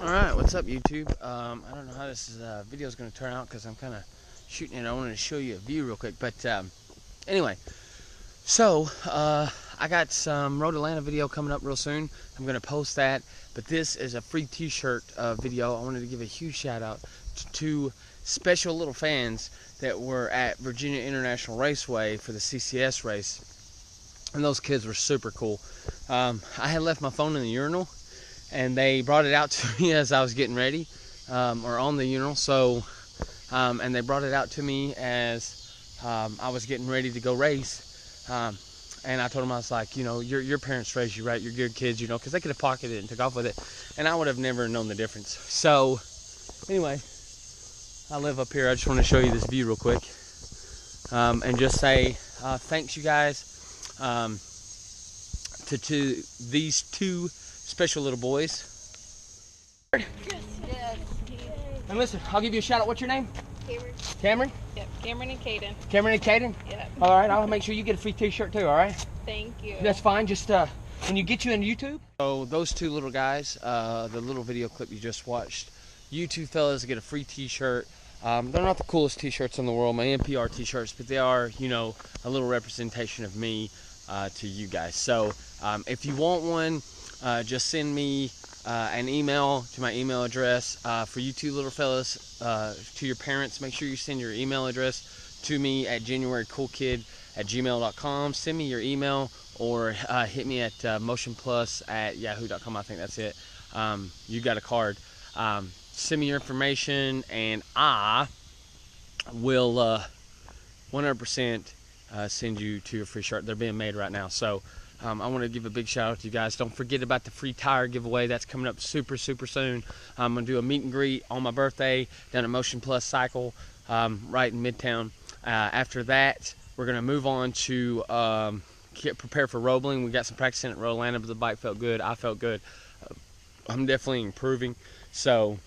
Alright, what's up YouTube? I don't know how this video is going to turn out because I'm kind of shooting it. I wanted to show you a view real quick, but anyway, so I got some Road Atlanta video coming up real soon. I'm going to post that, but this is a free t-shirt video. I wanted to give a huge shout out to two special little fans that were at Virginia International Raceway for the CCS race, and those kids were super cool. I had left my phone in the urinal, and they brought it out to me as I was getting ready, or on the urinal. So, and they brought it out to me as I was getting ready to go race. And I told them, I was like, you know, your parents raised you right. You're good kids, you know, because they could have pocketed it and took off with it, and I would have never known the difference. So, anyway, I live up here. I just want to show you this view real quick, and just say thanks, you guys, to these two special little boys. Yes. And listen, I'll give you a shout out. What's your name? Cameron. Cameron? Yep. Cameron and Caden. Cameron and Caden? Yep. All right, I'll make sure you get a free t-shirt too, all right? Thank you. That's fine. Just when you get you on YouTube. So those two little guys, the little video clip you just watched, you two fellas get a free t-shirt. They're not the coolest t-shirts in the world, my NPR t-shirts, but they are, you know, a little representation of me to you guys. So if you want one, just send me an email to my email address. For you two little fellas, to your parents, make sure you send your email address to me at januarycoolkid@gmail.com. Send me your email, or hit me at moyionplus@yahoo.com. I think that's it. You got a card. Send me your information, and I will 100% send you to your free shirt. They're being made right now. So I want to give a big shout out to you guys. Don't forget about the free tire giveaway. That's coming up super soon. I'm going to do a meet and greet on my birthday down at Moyionplus Cycle, right in Midtown. After that, we're going to move on to prepare for Roebling. We got some practicing at Road Atlanta, but the bike felt good. I felt good. I'm definitely improving. So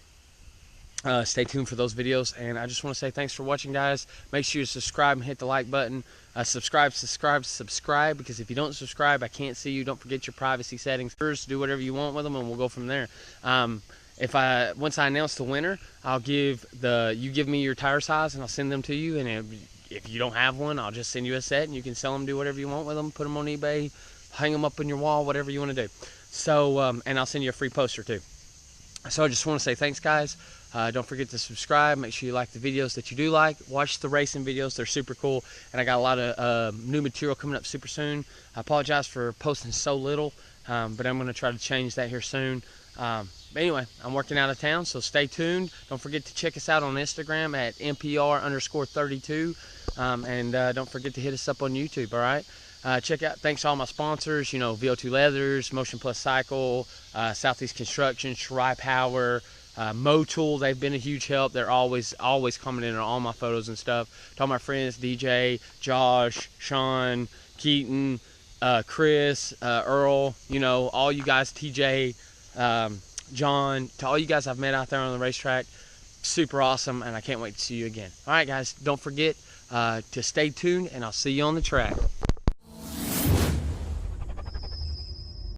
stay tuned for those videos, and I just want to say thanks for watching, guys. Make sure you subscribe and hit the like button. Subscribe, because if you don't subscribe, I can't see you. Don't forget your privacy settings. First, do whatever you want with them, and we'll go from there. Once I announce the winner, you give me your tire size, and I'll send them to you. And if you don't have one, I'll just send you a set, and you can sell them, do whatever you want with them, put them on eBay, hang them up on your wall, whatever you want to do. So, and I'll send you a free poster too. So I just want to say thanks, guys. Don't forget to subscribe. Make sure you like the videos that you do like. Watch the racing videos. They're super cool. And I got a lot of new material coming up super soon. I apologize for posting so little, but I'm going to try to change that here soon. But anyway, I'm working out of town, so stay tuned. Don't forget to check us out on Instagram at mpr_32. And don't forget to hit us up on YouTube, all right? Thanks to all my sponsors, you know, VO2 Leathers, Moyionplus Cycle, Southeast Construction, Shirai Power, Motul. They've been a huge help. They're always commenting on all my photos and stuff. To all my friends, DJ, Josh, Sean, Keaton, Chris, Earl, you know, all you guys, TJ, John, to all you guys I've met out there on the racetrack, super awesome, and I can't wait to see you again. All right, guys, don't forget to stay tuned, and I'll see you on the track.